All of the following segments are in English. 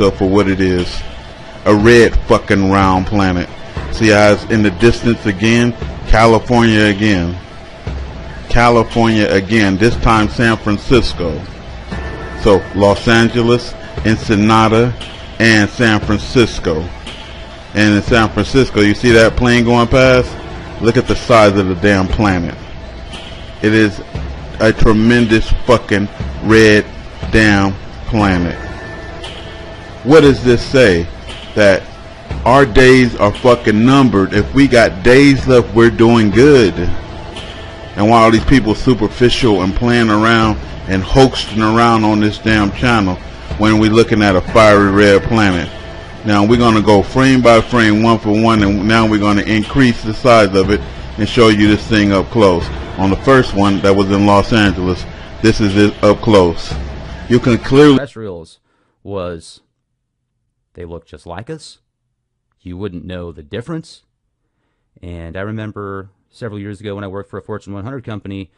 itself for what it is. A red fucking round planet. See how it's in the distance again? California again. California again. This time San Francisco. So Los Angeles, Ensenada, and San Francisco. And in San Francisco, you see that plane going past? Look at the size of the damn planet. It is a tremendous fucking red damn planet. What does this say? That our days are fucking numbered. If we got days left, we're doing good. And while all these people superficial and playing around and hoaxing around on this damn channel, when we're looking at a fiery red planet. Now we're going to go frame by frame, one for one, and now we're going to increase the size of it and show you this thing up close. On the first one that was in Los Angeles, this is it up close. You can clearly... Terrestrials was, they look just like us. You wouldn't know the difference. And I remember several years ago when I worked for a Fortune 100 company,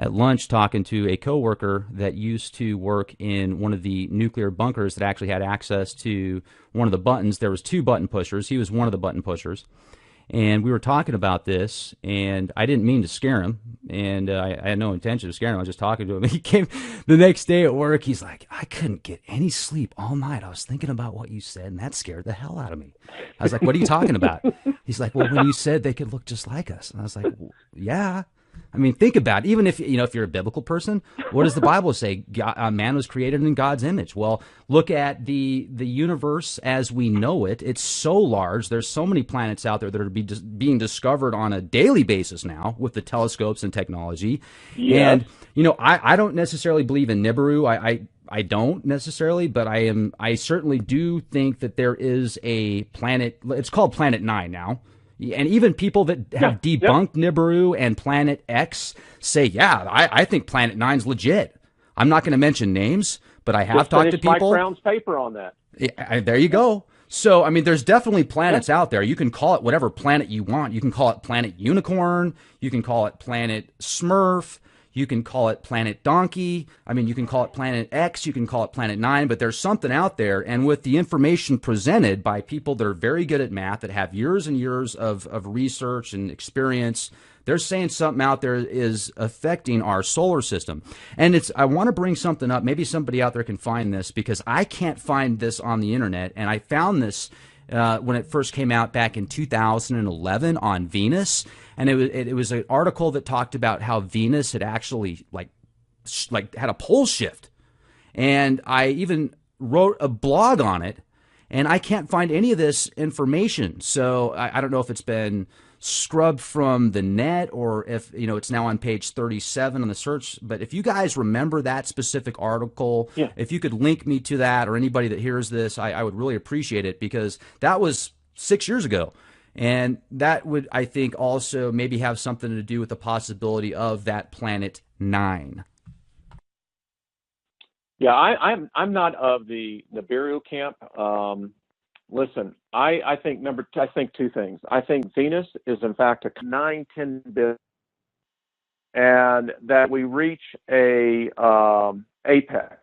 at lunch talking to a coworker that used to work in one of the nuclear bunkers that actually had access to one of the buttons. There was 2 button pushers. He was one of the button pushers. And we were talking about this, and I didn't mean to scare him, and I had no intention of scaring him. I was just talking to him. He came the next day at work. He's like, I couldn't get any sleep all night. I was thinking about what you said, and that scared the hell out of me. I was like, what are you talking about? He's like, well, when you said they could look just like us. And I was like, well, yeah. I mean, think about it. Even if, you know, if you're a biblical person, what does the Bible say? Man was created in God's image. Well, look at the universe as we know it. It's so large. There's so many planets out there that are being discovered on a daily basis now with the telescopes and technology. Yes. And, you know, I don't necessarily believe in Nibiru. I don't necessarily, but I certainly do think that there is a planet. It's called Planet 9 now. And even people that have debunked Nibiru and Planet X say, yeah, I think Planet 9's legit. I'm not going to mention names, but I have talked to people. Mike Brown's paper on that. There you go. So, I mean, there's definitely planets out there. You can call it whatever planet you want. You can call it Planet Unicorn. You can call it Planet Smurf. You can call it Planet Donkey. I mean, you can call it Planet X. You can call it Planet 9, but there's something out there. And with the information presented by people that are very good at math, that have years and years of research and experience, they're saying something out there is affecting our solar system. And I want to bring something up. Maybe somebody out there can find this, because I can't find this on the internet. And I found this when it first came out back in 2011 on Venus. And it was an article that talked about how Venus had actually like had a pole shift. And I even wrote a blog on it, and I can't find any of this information. So I don't know if it's been scrubbed from the net, or if, you know, it's now on page 37 on the search. But if you guys remember that specific article, if you could link me to that, or anybody that hears this, I would really appreciate it, because that was 6 years ago. And that would, I think, also maybe have something to do with the possibility of that Planet 9. Yeah, I'm not of the Nibiru camp. Listen, I think two things. I think Venus is in fact a 9-10 billion, and that we reach a apex,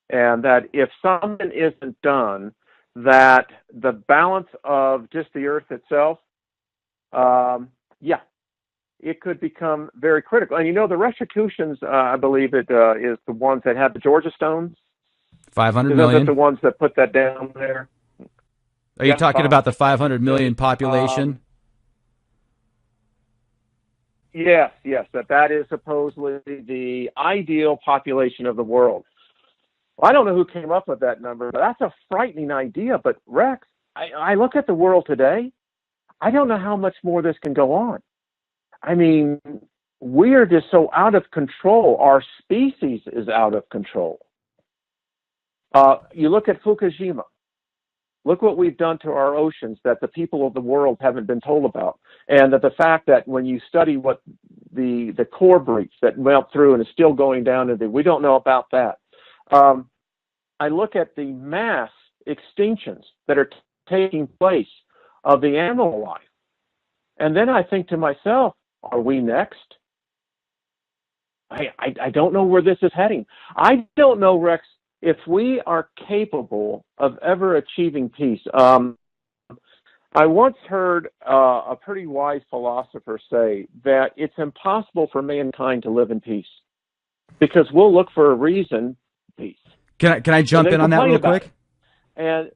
and that if something isn't done, that the balance of just the Earth itself, it could become very critical. And you know, the Rosicrucians, I believe it is the ones that have the Georgia stones. 500 million. The ones that put that down there. Are you talking about the 500 million population? Yes, that is supposedly the ideal population of the world. Well, I don't know who came up with that number, but that's a frightening idea. But Rex, I look at the world today. I don't know how much more this can go on. I mean, we are just so out of control. Our species is out of control. You look at Fukushima. Look what we've done to our oceans that the people of the world haven't been told about. And that the fact that when you study what the core breach that went through and is still going down, we don't know about that. I look at the mass extinctions that are taking place of the animal life. And then I think to myself, are we next? I don't know where this is heading. I don't know, Rex, if we are capable of ever achieving peace, I once heard a pretty wise philosopher say that it's impossible for mankind to live in peace because we'll look for a reason. Peace. Can I jump in on that real quick? And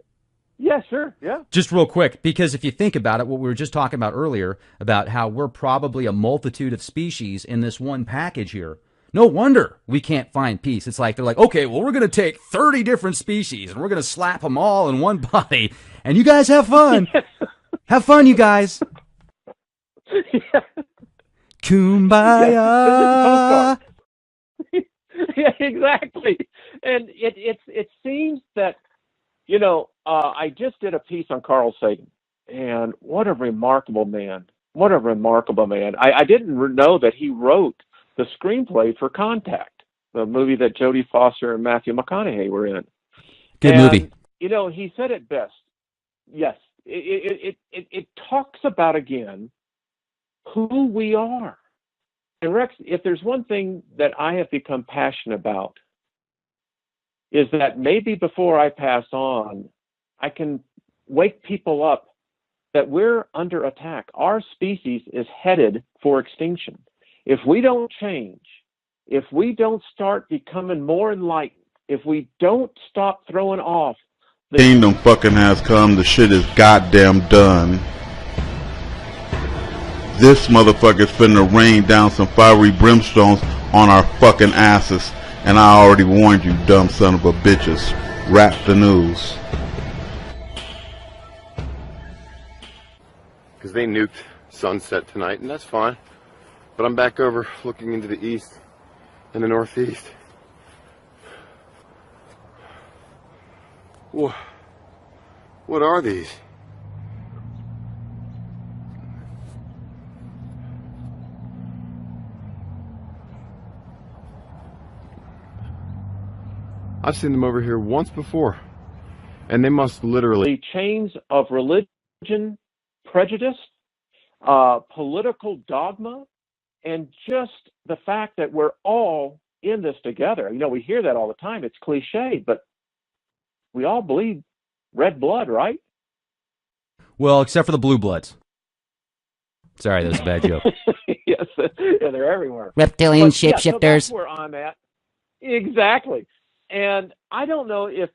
yeah, sure, yeah. Just real quick, because if you think about it, what we were just talking about earlier about how we're probably a multitude of species in this one package here. No wonder we can't find peace. It's like they're like, okay, well, we're going to take 30 different species and we're going to slap them all in one body, and you guys have fun. Have fun, you guys. Yeah. Kumbaya. Yeah, exactly. And it seems that, you know, I just did a piece on Carl Sagan, and what a remarkable man. What a remarkable man. I didn't know that he wrote the screenplay for Contact, the movie that Jodie Foster and Matthew McConaughey were in. Good movie. You know, he said it best. Yes, it talks about, again, who we are. And Rex, if there's one thing that I have become passionate about, is that maybe before I pass on, I can wake people up that we're under attack. Our species is headed for extinction. If we don't change, if we don't start becoming more enlightened, if we don't stop throwing off the kingdom fucking has come, the shit is goddamn done. This motherfucker's finna rain down some fiery brimstones on our fucking asses. And I already warned you, dumb son of a bitches. Rap the news. Because they nuked sunset tonight, and that's fine. But I'm back over looking into the east and the northeast. What are these? I've seen them over here once before, and they must literally... The chains of religion, prejudice, political dogma, and just the fact that we're all in this together. You know, we hear that all the time. It's cliche, but we all bleed red blood, right? Well, except for the blue bloods. Sorry, that was a bad joke. Yes, yeah, they're everywhere. Reptilian shapeshifters. Yeah, so that's where I'm at. Exactly. And I don't know if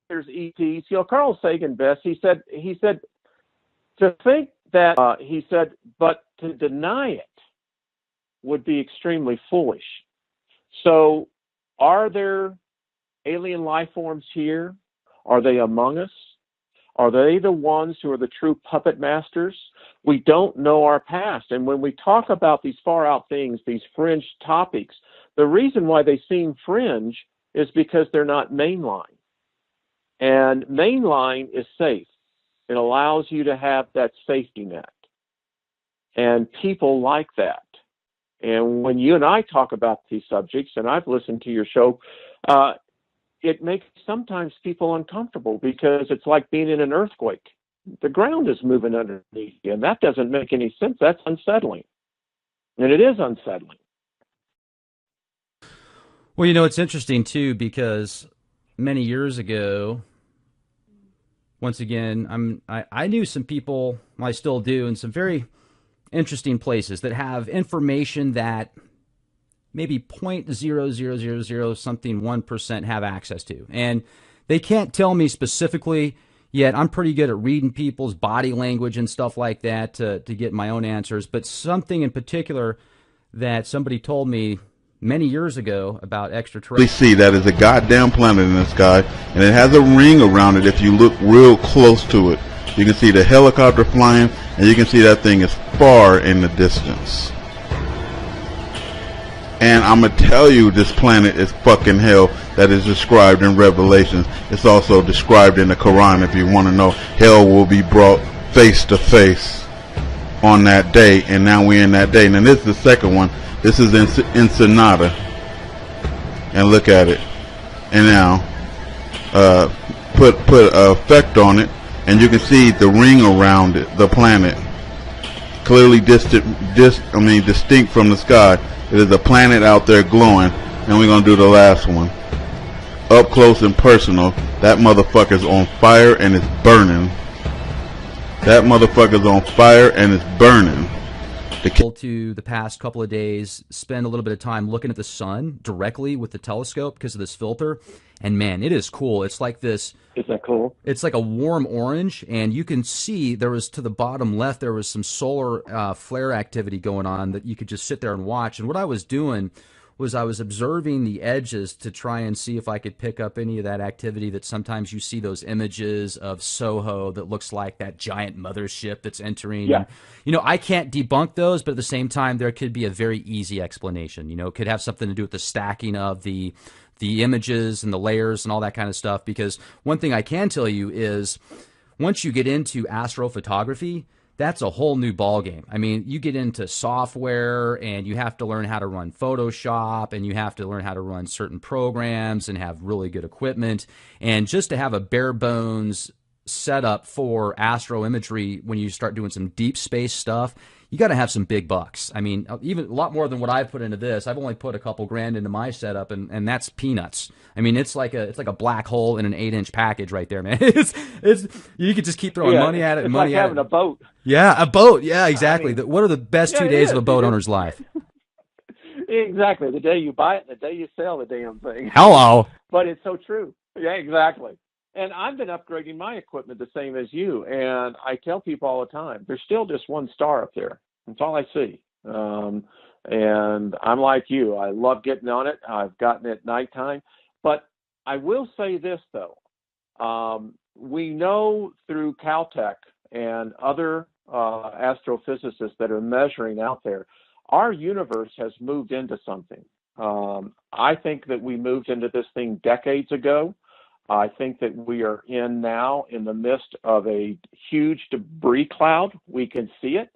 there's ETs. You know, Carl Sagan best, he said to think that, he said, but to deny it would be extremely foolish. So are there alien life forms here? Are they among us? Are they the ones who are the true puppet masters? We don't know our past. And when we talk about these far out things, these fringe topics, the reason why they seem fringe is because they're not mainline. And mainline is safe. It allows you to have that safety net. And people like that. And when you and I talk about these subjects, and I've listened to your show, it makes sometimes people uncomfortable because it's like being in an earthquake. The ground is moving underneath you, and that doesn't make any sense. That's unsettling. And it is unsettling. Well, you know, it's interesting, too, because many years ago, once again, I knew some people, well, I still do, in some very interesting places that have information that maybe 0.0000 something 1% have access to. And they can't tell me specifically, yet I'm pretty good at reading people's body language and stuff like that to get my own answers. But something in particular that somebody told me many years ago about extraterrestrials. We see that is a goddamn planet in the sky, and it has a ring around it if you look real close to it. You can see the helicopter flying, and you can see that thing is far in the distance. And I'm going to tell you, this planet is fucking hell that is described in Revelations. It's also described in the Quran. If you want to know, hell will be brought face to face on that day. And now we're in that day. And then this is the second one. This is Ensenada. And look at it. And now, put an effect on it. And you can see the ring around it, the planet. Clearly distinct from the sky. There's a planet out there glowing, and we're going to do the last one. up close and personal. That motherfucker's on fire and it's burning. That motherfucker's on fire and it's burning. To the past couple of days, spend a little bit of time looking at the sun directly with the telescope because of this filter, and man, it is cool. It's like this. Is that cool? It's like a warm orange, and you can see there was, to the bottom left, there was some solar flare activity going on that you could just sit there and watch. And what I was doing was I was observing the edges to try and see if I could pick up any of that activity that sometimes you see those images of Soho that looks like that giant mothership that's entering. Yeah. And, you know, I can't debunk those, but at the same time, there could be a very easy explanation. You know, it could have something to do with the stacking of the images and the layers and all that kind of stuff. Because one thing I can tell you is once you get into astrophotography, that's a whole new ballgame. I mean, you get into software and you have to learn how to run Photoshop and you have to learn how to run certain programs and have really good equipment. And just to have a bare bones setup for astro imagery when you start doing some deep space stuff, you got to have some big bucks. I mean, even a lot more than what I've put into this. I've only put a couple grand into my setup, and that's peanuts. I mean, it's like a black hole in an 8-inch package right there, man. It's you could just keep throwing money at it. It's money like having at it. a boat. Yeah, a boat. Yeah, exactly. I mean, what are the best 2 days of a boat owner's life? Exactly. The day you buy it, and the day you sell the damn thing. Hello. But it's so true. Yeah, exactly. And I've been upgrading my equipment the same as you. And I tell people all the time, there's still just one star up there. That's all I see. And I'm like you. I love getting on it. I've gotten it at nighttime. But I will say this, though. We know through Caltech and other astrophysicists that are measuring out there, our universe has moved into something. I think that we moved into this thing decades ago. I think that we are now in the midst of a huge debris cloud. We can see it.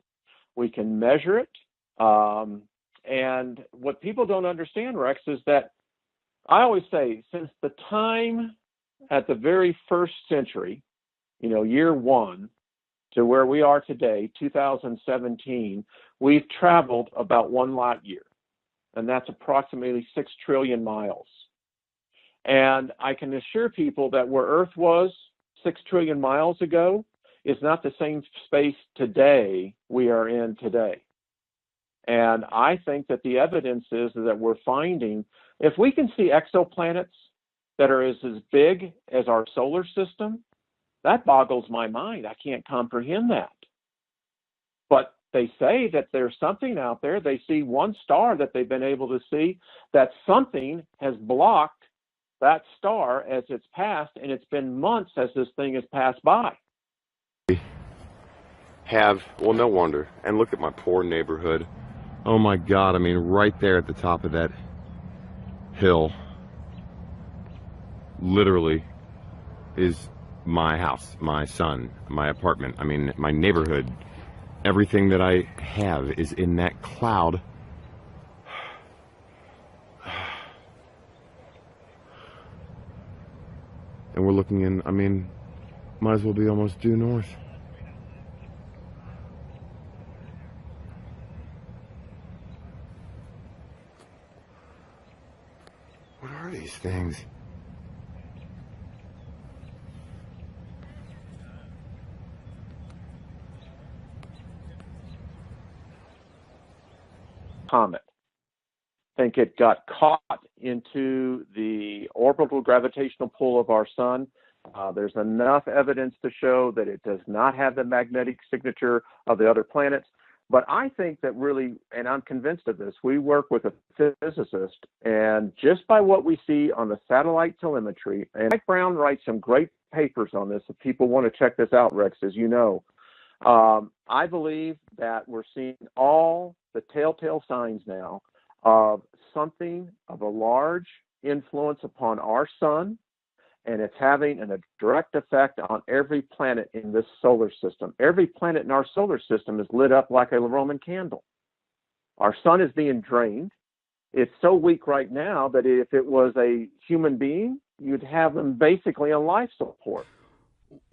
We can measure it. And what people don't understand, Rex, is that I always say since the time at the very first century, year one, to where we are today, 2017, we've traveled about 1 light year. And that's approximately 6 trillion miles. And I can assure people that where Earth was 6 trillion miles ago is not the same space today we are in today. And I think that the evidence is that we're finding, if we can see exoplanets that are as big as our solar system, that boggles my mind. I can't comprehend that. But they say that there's something out there. They see one star that they've been able to see, that something has blocked that star as it's passed, and it's been months as this thing has passed by. Well, no wonder. And look at my poor neighborhood. Oh my God, I mean, right there at the top of that hill, literally, is my house, my son, my apartment. I mean, my neighborhood. Everything that I have is in that cloud. And we're looking in, I mean, might as well be almost due north. What are these things? Comet. I think it got caught into the orbital gravitational pull of our sun. There's enough evidence to show that it does not have the magnetic signature of the other planets. But I think that really, and I'm convinced of this, we work with a physicist, and just by what we see on the satellite telemetry, and Mike Brown writes some great papers on this if people want to check this out, Rex, as you know. I believe that we're seeing all the telltale signs now of something of a large influence upon our sun, and it's having a direct effect on every planet in this solar system. Every planet in our solar system is lit up like a Roman candle. Our sun is being drained. It's so weak right now that if it was a human being, you'd have them basically on life support.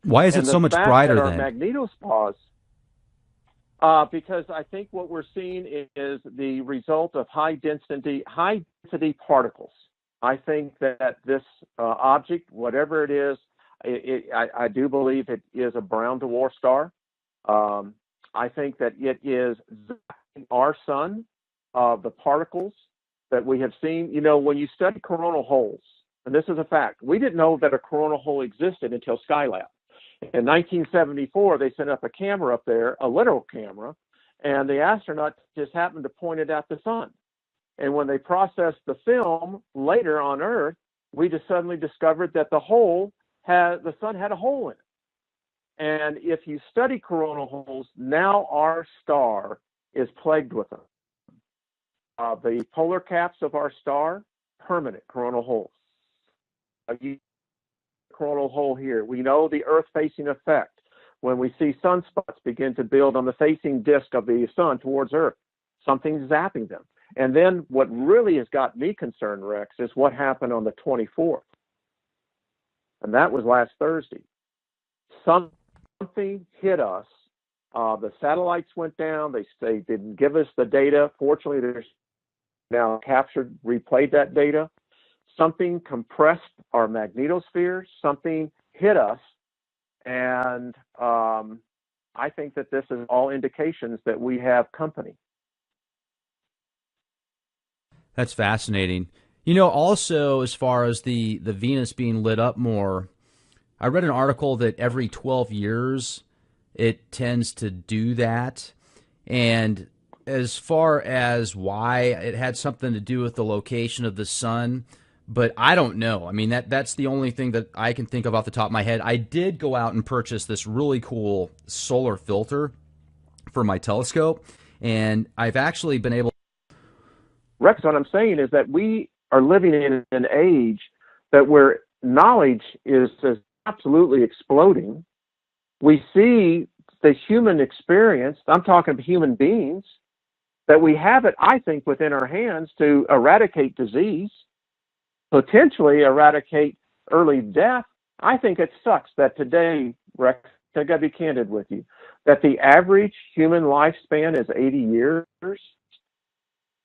Why is it so much brighter then? Our magnetospause, because I think what we're seeing is the result of high density particles. I think that this object, whatever it is, I do believe it is a brown dwarf star. I think that it is our sun, the particles that we have seen. You know, when you study coronal holes, and this is a fact, we didn't know that a coronal hole existed until Skylab. In 1974, they sent up a camera up there, a literal camera, and the astronaut just happened to point it at the sun. And when they processed the film later on Earth, we just suddenly discovered that the sun had a hole in it. And if you study coronal holes, now our star is plagued with them. The polar caps of our star, permanent coronal holes. Coronal hole here. We know the Earth-facing effect when we see sunspots begin to build on the facing disk of the sun towards Earth. Something's zapping them. And then what really has got me concerned, Rex, is what happened on the 24th. And that was last Thursday. Something hit us. The satellites went down. They didn't give us the data. Fortunately, there's now replayed that data. Something compressed our magnetosphere. Something hit us. And I think that this is all indications that we have company. That's fascinating. You know, also, as far as the Venus being lit up more, I read an article that every 12 years it tends to do that. And as far as why, it had something to do with the location of the sun, but I don't know. I mean, that's the only thing that I can think of off the top of my head. I did go out and purchase this really cool solar filter for my telescope, and I've actually been able. Rex, what I'm saying is that we are living in an age that where knowledge is absolutely exploding. We see the human experience, I'm talking about human beings, that we have it, I think, within our hands to eradicate disease, potentially eradicate early death. I think it sucks that today, Rex, I got to be candid with you, that the average human lifespan is 80 years.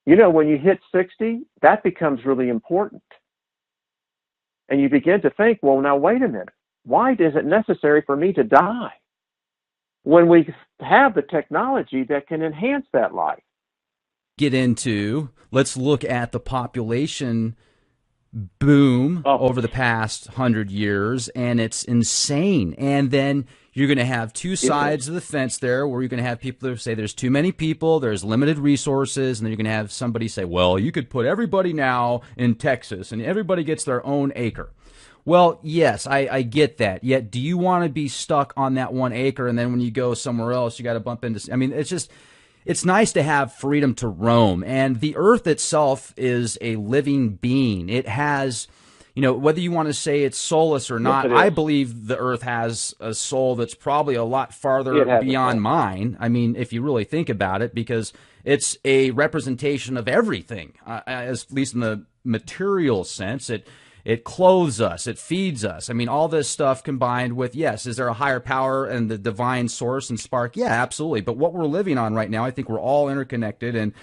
You know, when you hit 60, that becomes really important. And you begin to think, well, now, wait a minute. Why is it necessary for me to die when we have the technology that can enhance that life? Let's look at the population boom over the past 100 years, and it's insane. And then you're going to have two sides of the fence there, where you're going to have people that say there's too many people, there's limited resources, and then you're going to have somebody say, well, you could put everybody now in Texas, and everybody gets their own acre. Well, yes, I get that. Yet, do you want to be stuck on that 1 acre, and then when you go somewhere else, you got to bump into... I mean, it's nice to have freedom to roam. And the Earth itself is a living being. It has, you know, whether you want to say it's soulless or not, I believe the Earth has a soul that's probably a lot farther beyond mine. I mean, if you really think about it, because it's a representation of everything, at least in the material sense. It clothes us. It feeds us. I mean, all this stuff combined with, yes, is there a higher power and the divine source and spark? Yeah, absolutely. But what we're living on right now, I think we're all interconnected, and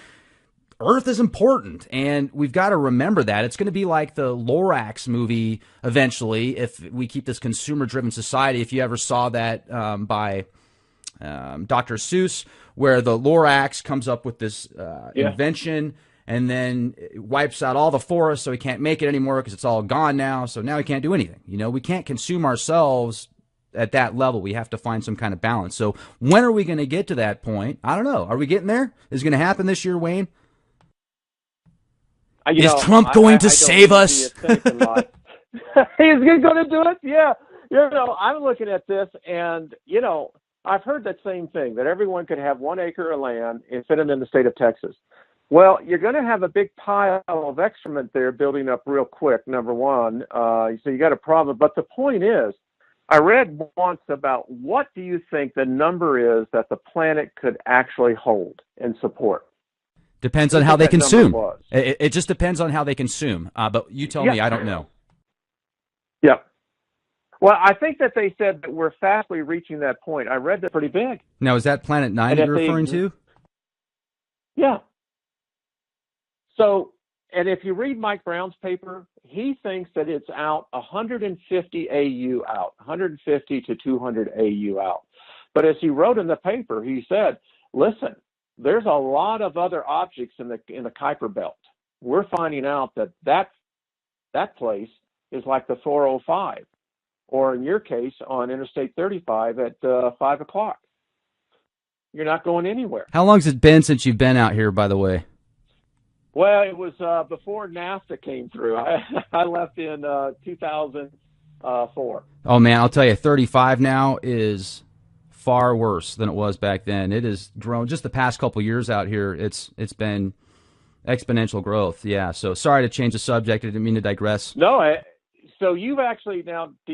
Earth is important, and we've got to remember that. It's going to be like the Lorax movie eventually if we keep this consumer-driven society. If you ever saw that by Dr. Seuss, where the Lorax comes up with this invention, and then it wipes out all the forests, so he can't make it anymore because it's all gone now. So now he can't do anything. You know, we can't consume ourselves at that level. We have to find some kind of balance. So when are we going to get to that point? I don't know. Are we getting there? Is it going to happen this year, Wayne? Is Trump going to save us? He's going to do it? Yeah. You know, I'm looking at this, and, you know, I've heard that same thing, that everyone could have 1 acre of land and fit them in the state of Texas. Well, you're going to have a big pile of excrement there building up real quick, number one. So you got a problem. But the point is, I read once about what do you think the number is that the planet could actually hold and support? Depends on how they consume. It just depends on how they consume. But you tell me, I don't know. Yeah. Well, I think that they said that we're fastly reaching that point. I read that pretty big. Now, is that Planet 9 you're referring to? Yeah. So, And if you read Mike Brown's paper, he thinks that it's out 150 AU out, 150 to 200 AU out. But as he wrote in the paper, he said, listen, there's a lot of other objects in the Kuiper Belt. We're finding out that place is like the 405, or in your case, on Interstate 35 at 5 o'clock. You're not going anywhere. How long has it been since you've been out here, by the way? Well, it was before NAFTA came through. I left in 2004. Oh, man, I'll tell you, 35 now is far worse than it was back then. It has grown. Just the past couple years out here, it's been exponential growth. Yeah, so sorry to change the subject. I didn't mean to digress. No, so do you actually have the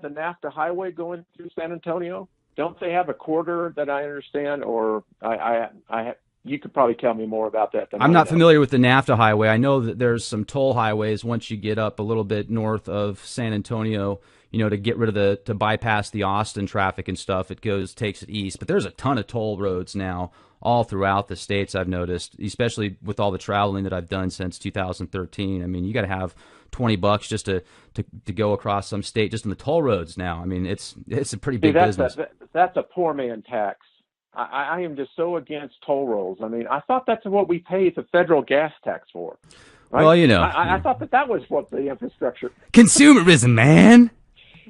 NAFTA highway going through San Antonio? Don't they have a corridor that I understand, or you could probably tell me more about that than I'm not familiar with the NAFTA highway. I know that there's some toll highways once you get up a little bit north of San Antonio, to get rid of to bypass the Austin traffic and stuff. Takes it east. But there's a ton of toll roads now all throughout the states, I've noticed, especially with all the traveling that I've done since 2013. I mean, you got to have $20 just to go across some state just on the toll roads now. I mean, it's a pretty big business. That's a poor man tax. I am just so against toll rolls. I mean, I thought that's what we pay the federal gas tax for. Right? Well, I thought that was what the infrastructure. Consumerism, man.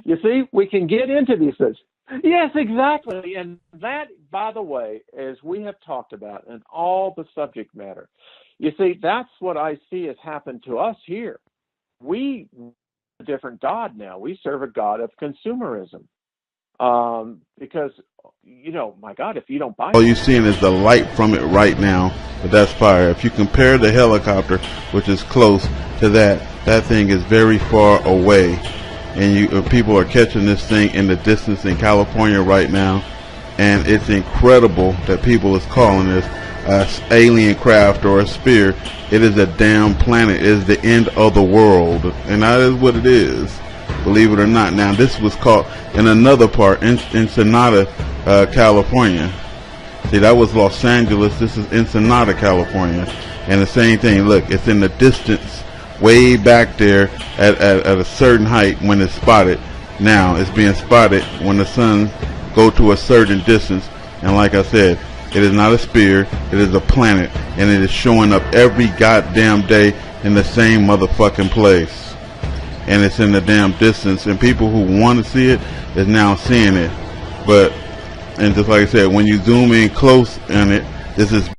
You see, we can get into these things. Yes, exactly. And that, by the way, as we have talked about in all the subject matter, you see, that's what I see has happened to us here. We a different God now. We serve a God of consumerism. Because, my God, if you don't buy all you're seeing is the light from it right now, but that's fire. If you compare the helicopter, which is close to that thing is very far away. And people are catching this thing in the distance in California right now, and it's incredible that people is calling this an alien craft or a sphere. It is a damn planet. It is the end of the world, and that is what it is, believe it or not. Now, this was caught in another part, in Ensenada, California. See, that was Los Angeles. This is Ensenada, California, and the same thing. Look, it's in the distance, way back there at a certain height when it's spotted. Now it's being spotted when the sun go to a certain distance, and like I said, it is not a sphere, it is a planet, and it is showing up every goddamn day in the same motherfucking place, and it's in the damn distance, and people who want to see it is now seeing it. And just like I said, when you zoom in close on it, this is